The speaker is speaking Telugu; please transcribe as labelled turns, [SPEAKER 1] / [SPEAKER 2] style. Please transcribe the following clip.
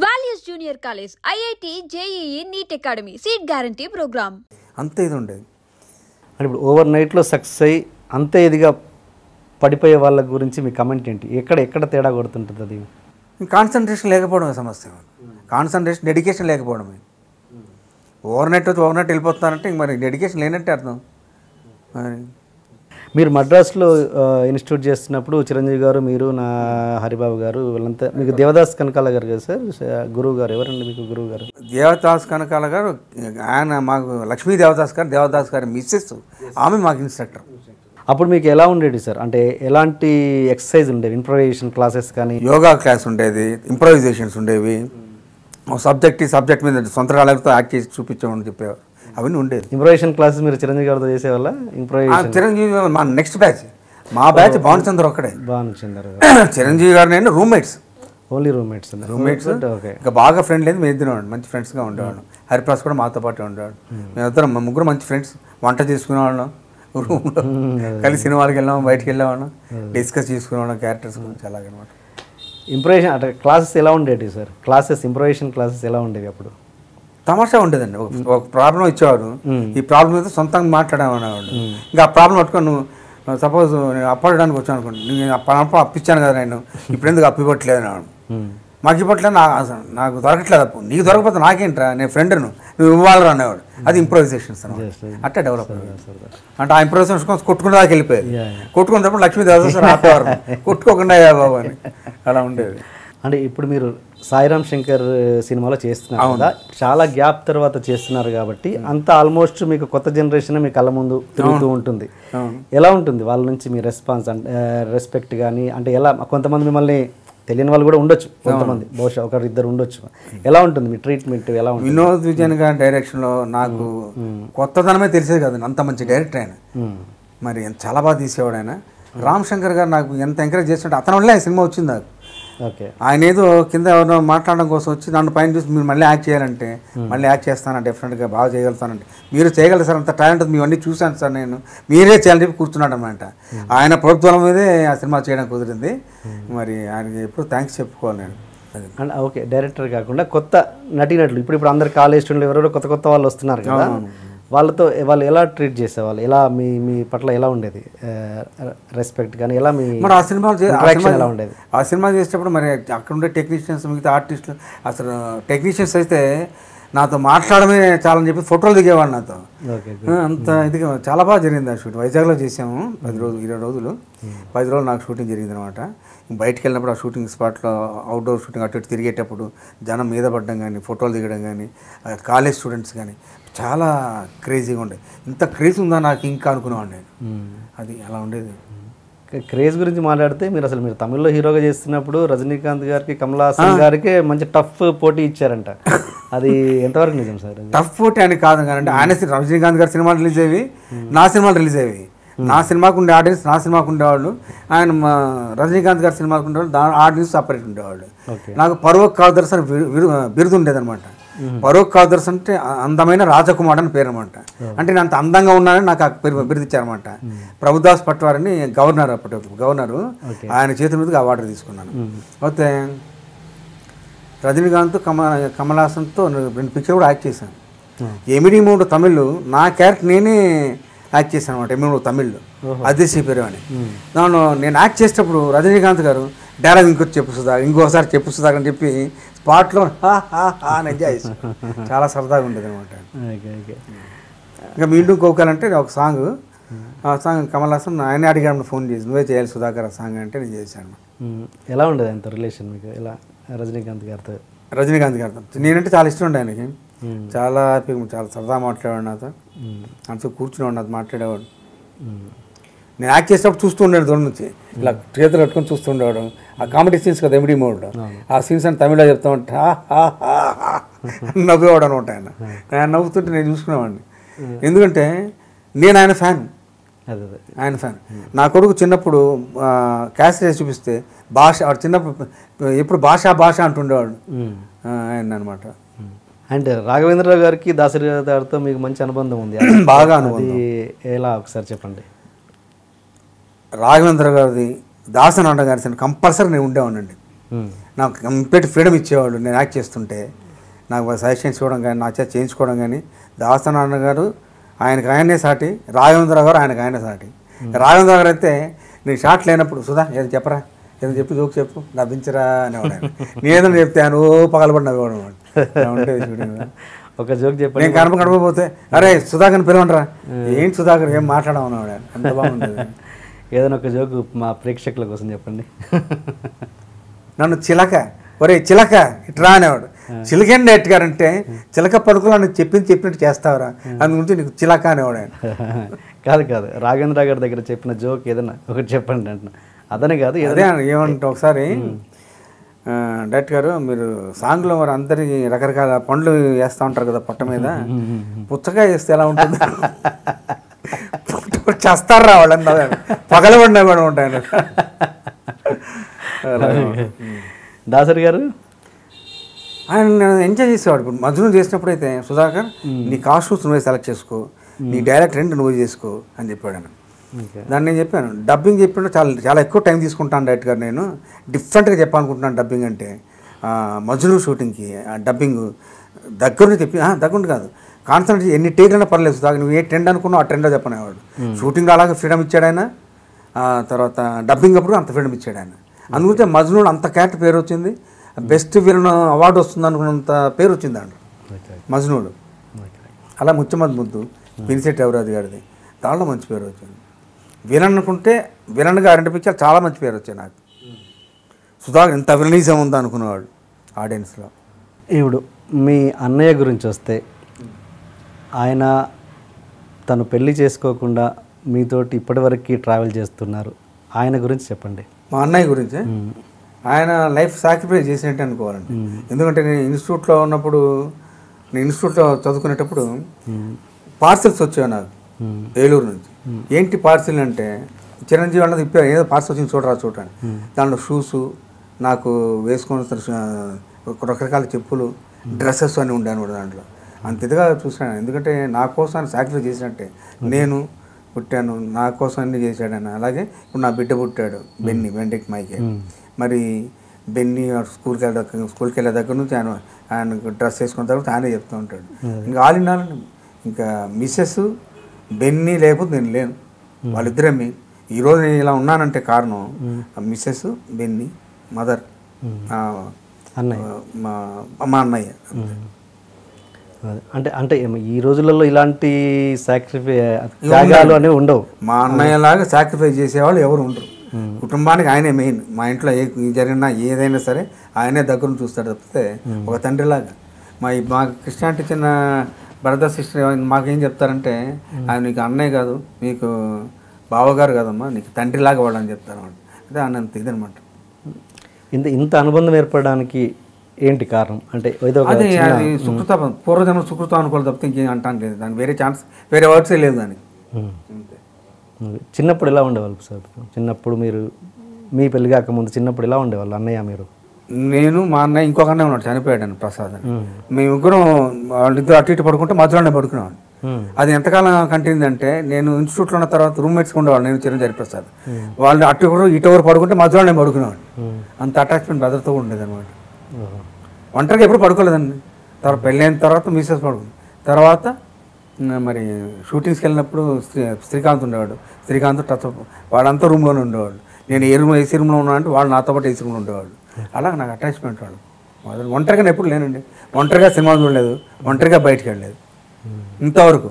[SPEAKER 1] Values junior college, IIT, JEE, NEET academy, seat guarantee programme.
[SPEAKER 2] అంతే ఇది ఉండేది.
[SPEAKER 3] అంటే ఇప్పుడు ఓవర్ నైట్లో సక్సెస్ అయ్యి అంతే ఇదిగా పడిపోయే వాళ్ళ గురించి మీ కమెంట్ ఏంటి? ఎక్కడ తేడా కొడుతుంటుంది అది?
[SPEAKER 2] కాన్సన్ట్రేషన్ లేకపోవడమే సమస్య. కాన్సన్ట్రేషన్, డెడికేషన్ లేకపోవడమే. ఓవర్ నైట్ వెళ్ళిపోతున్నారంటే ఇంక మరి డెడికేషన్ లేనట్టే అర్థం. మరి
[SPEAKER 3] మీరు మద్రాసులో ఇన్స్టిట్యూట్ చేస్తున్నప్పుడు చిరంజీవి గారు, మీరు, నా హరిబాబు గారు, వీళ్ళంతా మీకు దేవదాస్ కనకాల గారు కదా సార్ గురువు గారు? ఎవరండి మీకు గురువు గారు?
[SPEAKER 2] దేవదాస్ కనకాల గారు ఆయన మాకు లక్ష్మీ దేవదాస్ గారి మిస్సెస్, ఆమె మాకు ఇన్స్ట్రక్టర్.
[SPEAKER 3] అప్పుడు మీకు ఎలా ఉండేది సార్? అంటే ఎలాంటి ఎక్సర్సైజ్ ఉండేవి? ఇంప్రొవైజేషన్ క్లాసెస్ కానీ,
[SPEAKER 2] యోగా క్లాస్ ఉండేది, ఇంప్రొవైజేషన్స్ ఉండేవి, సబ్జెక్ట్ మీద సొంత కాళ్ళతో యాక్ట్ చేసి చూపించామని చెప్పేవారు. అవన్నీ ఉండేది.
[SPEAKER 3] ఇంప్రొవైజేషన్ క్లాసెస్ మీరు చిరంజీవి గారితో చేసేవాళ్ళ? ఇంప్రొవైజేషన్
[SPEAKER 2] చిరంజీవి మా నెక్స్ట్ బ్యాచ్, మా బ్యాచ్ భానుచంద్ర ఒక్కడే.
[SPEAKER 3] భానుచంద్ర
[SPEAKER 2] చిరంజీవి గారు నేను రూమ్మేట్స్,
[SPEAKER 3] ఓన్లీ రూమ్మేట్స్.
[SPEAKER 2] ఓకే. ఇంకా బాగా ఫ్రెండ్ లేదు, మేము ఇద్దరు మంచి ఫ్రెండ్స్గా ఉండేవాళ్ళం. హరిప్రసాద్ కూడా మాతో పాటు ఉండేవాడు. మేమిద్దరం ముగ్గురు మంచి ఫ్రెండ్స్. వంట చేసుకునేవాళ్ళం, రూమ్లో కలిసి సినిమాలకు వెళ్ళాము, బయటికి వెళ్ళేవాళ్ళం, డిస్కస్ చేసుకునేవాళ్ళం క్యారెక్టర్స్ గురించి అలాగనమాట.
[SPEAKER 3] ఇంప్రొవైజేషన్ అంటే క్లాసెస్ ఎలా ఉండేవి సార్? ఇంప్రొవైజేషన్ క్లాసెస్ ఎలా ఉండేవి అప్పుడు?
[SPEAKER 2] తమాషా ఉండేదండి. ఒక ప్రాబ్లం ఇచ్చేవాడు, ఈ ప్రాబ్లం మీద సొంతంగా మాట్లాడేవాడు. ఇంకా ఆ ప్రాబ్లం పట్టుకొని నువ్వు సపోజ్ నేను అప్పడానికి వచ్చాను అనుకోండి, నేను అప్పించాను కదా, నేను ఇప్పుడు ఎందుకు అప్పివ్వట్లేదు అన్నాడు. మాకు ఇవ్వట్లేదు, నాకు దొరకట్లేదు అప్పు, నీకు దొరకకపోతే నాకేంట్రా, నేను ఫ్రెండ్ను, నువ్వు ఇవ్వాలరా అనేవాడు. అది ఇంప్రొవైజేషన్స్ అట్టే డెవలప్ అంటే ఆ ఇంప్రొవైజేషన్స్ కోసం కొట్టుకునే దాకా వెళ్ళిపోయేది. కొట్టుకున్నప్పుడు లక్ష్మీ దేవదాస్ ఆపేవారు, కొట్టుకోకుండా అయ్యా బాబు అని అలా ఉండేది.
[SPEAKER 3] అంటే ఇప్పుడు మీరు సాయిరామ్ శంకర్ సినిమాలో చేస్తున్నారు కదా, చాలా గ్యాప్ తర్వాత చేస్తున్నారు కాబట్టి అంతా ఆల్మోస్ట్ మీకు కొత్త జనరేషన్ మీ కళ్ళ ముందు తిరుగుతూ ఉంటుంది. ఎలా ఉంటుంది వాళ్ళ నుంచి మీ రెస్పాన్స్, అంటే రెస్పెక్ట్ కానీ? అంటే ఎలా, కొంతమంది మిమ్మల్ని తెలియని వాళ్ళు కూడా ఉండొచ్చు, కొంతమంది బహుశా ఒకరిద్దరు ఉండొచ్చు. ఎలా ఉంటుంది మీ ట్రీట్మెంట్? ఎలా ఉంటుంది?
[SPEAKER 2] వినోద్ విజయన్ గారి డైరెక్షన్లో నాకు కొత్తదనమే తెలిసేది కదండి. అంత మంచి డైరెక్టర్ ఆయన, మరి చాలా బాగా తీసేవాడు ఆయన. రామ్ శంకర్ గారు నాకు ఎంత ఎంకరేజ్ చేస్తుంటే అతని వల్లే ఆ సినిమా వచ్చింది నాకు.
[SPEAKER 3] ఓకే.
[SPEAKER 2] ఆయన ఏదో కింద ఎవరినో మాట్లాడడం కోసం వచ్చి నన్ను పైన చూసి మీరు మళ్ళీ యాక్ట్ చేయాలంటే మళ్ళీ యాక్ట్ చేస్తాను, డెఫినెట్గా బాగా చేయగలుగుతానంటే, మీరు చేయగలరు సార్, అంత టాలెంట్ మీ అన్నీ చూశాను సార్, నేను మీరే చేయాలని చెప్పి కూర్చున్నాడు అన్నమాట. ఆయన ప్రభుత్వం మీదే ఆ సినిమా చేయడం కుదిరింది. మరి ఆయనకి ఎప్పుడు థ్యాంక్స్ చెప్పుకోవాలి నేను.
[SPEAKER 3] అండ్ ఓకే, డైరెక్టర్ కాకుండా కొత్త నటీనటులు ఇప్పుడు అందరు కాలేజ్ స్టూడెంట్లు ఎవరెవరో కొత్త వాళ్ళు వస్తున్నారు కదా, వాళ్ళతో వాళ్ళు ఎలా ట్రీట్ చేసేవాళ్ళు? ఎలా మీ పట్ల ఎలా ఉండేది రెస్పెక్ట్ కానీ? ఎలా మీ
[SPEAKER 2] మరి ఆ సినిమా
[SPEAKER 3] ఎలా ఉండేది?
[SPEAKER 2] ఆ సినిమా చేసేటప్పుడు మరి అక్కడ ఉండే టెక్నీషియన్స్, మిగతా ఆర్టిస్టులు, అసలు టెక్నీషియన్స్ అయితే నాతో మాట్లాడమే చాలని చెప్పి ఫోటోలు దిగేవాడు నాతో. అంత ఇదిగా చాలా బాగా జరిగింది ఆ షూట్. వైజాగ్లో చేసాము 20 రోజులు 10 రోజులు నాకు షూటింగ్ జరిగింది అనమాట. బయటికి వెళ్ళినప్పుడు ఆ షూటింగ్ స్పాట్లో అవుట్డోర్ షూటింగ్ అటు ఇటు తిరిగేటప్పుడు జనం మీద పడడం కానీ, ఫోటోలు దిగడం కానీ, కాలేజ్ స్టూడెంట్స్ కానీ చాలా క్రేజీగా ఉండేది. ఇంత క్రేజ్ ఉందా నాకు ఇంకా అనుకునేవాడు నేను. అది అలా ఉండేది.
[SPEAKER 3] క్రేజ్ గురించి మాట్లాడితే మీరు తమిళ్లో హీరోగా చేస్తున్నప్పుడు రజనీకాంత్ గారికి, కమల్ హాసన్ గారికి మంచి టఫ్ పోటీ ఇచ్చారంట. అది ఎంతవరకు నిజం సార్?
[SPEAKER 2] టఫ్ పోటీ అని కాదు కానీ ఆయన రజనీకాంత్ గారి సినిమాలు రిలీజ్ అయ్యేవి, నా సినిమాలు రిలీజ్ అయ్యేవి. నా సినిమాకు ఉండే ఆడియన్స్ నా సినిమాకు ఉండేవాళ్ళు, ఆయన రజనీకాంత్ గారి సినిమాకు ఉండేవాళ్ళు, దాని ఆడియన్స్ సపరేట్ ఉండేవాళ్ళు. నాకు పరోక్ కావ్దర్శన్ బిరుదు ఉండేదన్నమాట. పరోక్ కావ్దర్శన్ అంటే అందమైన రాజకుమార్ అని పేరు అనమాట. అంటే నేను అంత అందంగా ఉన్నానని నాకు ఆ బిరుదు ఇచ్చారనమాట. ప్రభుదాస్ పట్వారిని గవర్నర్, అప్పటి గవర్నరు, ఆయన చేతుల మీదుగా అవార్డు తీసుకున్నాను. అయితే రజనీకాంత్, కమల్ హాసన్తో 2 పిక్చర్ కూడా యాక్ట్ చేశాను. ఎమిడి 3 తమిళ్ నా క్యారెక్టర్ నేనే యాక్ట్ చేశాను అనమాట. ఎమిడి 3 తమిళ్ అదిశీ పేరు అని. దానిలో నేను యాక్ట్ చేసేటప్పుడు రజనీకాంత్ గారు డైలాగ్ ఇంకోసారి చెప్పు సుధాకర్ అని చెప్పి స్పాట్లో అని ఎంజాయ్ చేశాను. చాలా సరదాగా ఉండేది అనమాట. ఇంకా మీంటూ కోకాలంటే ఒక సాంగ్, ఆ సాంగ్ కమల్ హాసన్ ఆయనే అడిగాడు, ఫోన్ చేసి నువ్వే చేయాలి సుధాకర్ ఆ సాంగ్ అంటే నేను చేశాను.
[SPEAKER 3] ఎలా ఉండేది అంత రిలేషన్ మీకు? ఎలా రజనీకాంత్ గారితో
[SPEAKER 2] నేనంటే చాలా ఇష్టం ఉండే ఆయనకి. చాలా సరదా మాట్లాడేవాడు నాతో, అంతా కూర్చునేవాడు నాతో మాట్లాడేవాడు. నేను యాక్ట్ చేసేటప్పుడు చూస్తూ ఉండేది దూరం నుంచి, ఇలా చేతులు కట్టుకొని చూస్తూ ఉండేవాడు. ఆ కామెడీ సీన్స్ కదా ఎమిడి మోడ్లో, ఆ సీన్స్ అని తమిళలో చెప్తా ఉంటే నవ్వేవాడు అనమాట. ఆయన నవ్వుతుంటే నేను చూసుకునేవాడిని. ఎందుకంటే నేను ఆయన ఫ్యాన్. నా కొడుకు చిన్నప్పుడు క్యాసెట్ చూపిస్తే చిన్నప్పుడు ఎప్పుడు భాష అంటుండేవాడు ఆయన అనమాట.
[SPEAKER 3] అండ్ రాఘవేంద్రరావు గారికి, దాసరి గారితో మీకు మంచి అనుబంధం ఉంది?
[SPEAKER 2] బాగా అనుబంధం.
[SPEAKER 3] ఎలా ఒకసారి చెప్పండి.
[SPEAKER 2] రాఘవేంద్ర గారిది, దాసనారాయణ గారి కంపల్సరీ నేను ఉండేవాడినండి. నాకు కంప్లీట్ ఫ్రీడమ్ ఇచ్చేవాడు. నేను యాక్ట్ చేస్తుంటే నాకు సజెషన్స్ ఇవ్వడం కానీ, నా చేత చేయించుకోవడం కానీ. దాసనారాయణ గారు ఆయననే సాటి, రాఘవేంద్ర గారు ఆయననే సాటి. రాఘవేంద్ర గారు అయితే నేను షాట్ లేనప్పుడు సుధా ఏదో చెప్పరా, ఏదో చెప్పి జోక్ చెప్పు, నవ్వించరా అనేవాడు. నేనేదో చెప్తాను పగలబడి నవ్వేవాడు ఉండేది షూటింగ్.
[SPEAKER 3] ఒక జోక్ చెప్పండి.
[SPEAKER 2] నేను కనపకపోతే అరే సుధాకర్ని పిలవండిరా, ఏంటి సుధాకర్ ఏం మాట్లాడమన్నాడు. అంత బాగుంటుంది.
[SPEAKER 3] ఏదైనా ఒక జోక్ మా ప్రేక్షకుల కోసం చెప్పండి.
[SPEAKER 2] నన్ను చిలక, ఒరే చిలక ఇట్రా అనేవాడు. చిలకండి ఎట్టుగారంటే చిలక పలుకులు అని చెప్పినట్టు చేస్తావరా, అందుగురించి నీకు చిలక అనేవాడు ఆయన.
[SPEAKER 3] కాదు రాఘవేంద్ర గారి దగ్గర చెప్పిన జోక్ ఏదైనా ఒకటి చెప్పండి అంటున్నా. అదనే కాదు
[SPEAKER 2] అదే ఏమంటే ఒకసారి డైరెక్టర్ గారు మీరు సాంగ్లో మరి అందరికి రకరకాల పండ్లు వేస్తూ ఉంటారు కదా పొట్ట మీద, పుచ్చకాయ వేస్తే ఎలా ఉంటుంది చేస్తారా వాళ్ళని పగలబడినా కూడా ఉంటాయి.
[SPEAKER 3] దాసరి గారు
[SPEAKER 2] ఆయన ఎంజాయ్ చేసేవాడు. ఇప్పుడు మధ్యలో చేసినప్పుడు అయితే సుధాకర్ నీ కాస్ట్యూమ్స్ నువ్వే సెలెక్ట్ చేసుకో, నీ డైరెక్ట్ రెండు నువ్వు చేసుకో అని చెప్పాడు ఆయన. దాన్ని నేను చెప్పాను డబ్బింగ్ చెప్పినప్పుడు చాలా ఎక్కువ టైం తీసుకుంటాను డైరెక్ట్ గారు, నేను డిఫరెంట్గా చెప్పాలనుకుంటున్నాను డబ్బింగ్ అంటే. మజ్ను షూటింగ్కి డబ్బింగ్ దగ్గరుండి దగ్గరుండి కాదు, కాన్సన్ట్రేట్ ఎన్ని టేక్లైనా పర్లేదు సుధాకర్, నువ్వు ఏ ట్రెండ్ అనుకున్నావు ఆ ట్రెండ్లో చెప్పనేవాడు. షూటింగ్లో అలాగే ఫ్రీడమ్ ఇచ్చాడు ఆయన, తర్వాత డబ్బింగ్ అప్పుడు అంత ఫ్రీడమ్ ఇచ్చాడు ఆయన. అందుకే మజ్నుడు అంత క్యారెక్టర్ పేరు వచ్చింది, బెస్ట్ విలన్ అవార్డు వస్తుంది అనుకున్నంత పేరు వచ్చింది అండి మజ్నుడు. అలా ముచ్చమద్ ముద్దు పినిశెట్టి ఎవరాజు గారిది, దాంట్లో మంచి పేరు వచ్చింది. విలన్ అనుకుంటే విలన్గా ఐడెంటిఫై చాలా మంచి పేరు వచ్చాయి నాకు. సుధాకర్ ఇంత విలనీజం ఉందా అనుకునేవాడు ఆడియన్స్లో.
[SPEAKER 3] ఇప్పుడు మీ అన్నయ్య గురించి వస్తే, ఆయన తను పెళ్లి చేసుకోకుండా మీతోటి ఇప్పటివరకు ట్రావెల్ చేస్తున్నారు, ఆయన గురించి చెప్పండి.
[SPEAKER 2] మా అన్నయ్య గురించి ఆయన లైఫ్ సాక్రిఫైస్ చేసినట్టు అనుకోవాలండి. ఎందుకంటే నేను ఇన్స్టిట్యూట్లో ఉన్నప్పుడు, నేను ఇన్స్టిట్యూట్లో చదువుకునేటప్పుడు పార్సెల్స్ వచ్చాయి నాకు ఏలూరు నుంచి. ఏంటి పార్సిల్ అంటే చిరంజీవి అన్నది ఇప్పే ఏదో పార్సల్ వచ్చింది చూడండి. దాంట్లో షూసు, నాకు వేసుకొని రకరకాల చెప్పులు, డ్రెస్సెస్ అన్నీ ఉండాను కూడా దాంట్లో. అంత ఇదిగా చూసాను, ఎందుకంటే నా కోసం ఆయన సాక్రిఫైస్ చేసినట్టే. నేను పుట్టాను, నా కోసం అన్నీ చేశాడు ఆయన. అలాగే ఇప్పుడు నా బిడ్డ పుట్టాడు బెండెక్ మైకే. మరి బెన్నీ స్కూల్కి వెళ్ళే దగ్గర నుంచి ఆయన డ్రెస్ వేసుకున్న తర్వాత ఆయనే చెప్తూ ఉంటాడు. ఇంకా ఆల్ ఇన్ ఆల్ ఇంకా మిస్సెస్ బెన్నీ లేకపోతే నేను లేను, వాళ్ళిద్దరే మీ ఈరోజు నేను ఇలా ఉన్నానంటే కారణం మిస్సెస్, బెన్నీ, మదర్, మా అన్నయ్య.
[SPEAKER 3] అంటే ఈ రోజులలో ఇలాంటి త్యాగాలు అనేవి ఉండవు.
[SPEAKER 2] మా అన్నయ్య లాగా సాక్రిఫైస్ చేసేవాళ్ళు ఎవరు ఉండరు. కుటుంబానికి ఆయనే మెయిన్. మా ఇంట్లో జరిగినా ఏదైనా సరే ఆయనే దగ్గర చూస్తాడు తప్పితే ఒక తండ్రిలాగా. మా క్రిస్టియానిటీ చిన్న బ్రదర్ సిస్టర్ మాకేం చెప్తారంటే, ఆయన నీకు అన్నయ్య కాదు, మీకు బావగారు కాదమ్మా, నీకు తండ్రిలాగా వాడని చెప్తారు అన్నమాట. అదే అన్నంత ఇదనమాట.
[SPEAKER 3] ఇంత అనుబంధం ఏర్పడడానికి ఏంటి కారణం? అంటే
[SPEAKER 2] అది సుకృత, పూర్వజన్మ సుకృతం అనుకోవాలి తప్పితే ఇంకేం అంటాను లేదు. దానికి వేరే వర్డ్సే లేదు దానికి.
[SPEAKER 3] చిన్నప్పుడు ఎలా ఉండేవాళ్ళు సార్? చిన్నప్పుడు మీరు మీ పెళ్లి కాకముందు చిన్నప్పుడు ఎలా ఉండేవాళ్ళు అన్నయ్య మీరు?
[SPEAKER 2] నేను, మా అన్నయ్య, ఇంకొక అన్నయ్య ఉన్నాడు చనిపోయాడు అని, ప్రసాద్ అని. మేము ముగ్గురం వాళ్ళిద్దరు అటు ఇటు పడుకుంటే మధ్యలోనే పడుకునేవాడు. అది ఎంతకాలం కంటిన్యూ అంటే, నేను ఇన్స్టిట్యూట్లో ఉన్న తర్వాత రూమ్మేట్స్ ఉండేవాడు, నేను చిరంజీవి ప్రసాద్. వాళ్ళు అటు ఇటు పడుకుంటే మధ్యలోనే పడుకునేవాడు. అంత అటాచ్మెంట్ బ్రదర్తో ఉండేది అనమాట. ఒంటరిగా ఎప్పుడు పడుకోలేదండి. తర్వాత పెళ్ళైన తర్వాత మిసెస్ పడుకుంది. తర్వాత మరి షూటింగ్స్కి వెళ్ళినప్పుడు శ్రీకాంత్ ఉండేవాడు. శ్రీకాంత్ టచ్ వాడంతా రూమ్లోనే ఉండేవాడు. నేను ఏసీ రూమ్లో ఉన్నా అంటే వాళ్ళు నాతో పాటు ఏసీ రూమ్లో ఉండేవాడు. అలా నాకు అటాచ్మెంట్ వాడు. ఒంటరిగా ఎప్పుడు లేనండి. ఒంటరిగా సినిమా చూడలేదు, ఒంటరిగా బయటకు వెళ్ళలేదు ఇంతవరకు.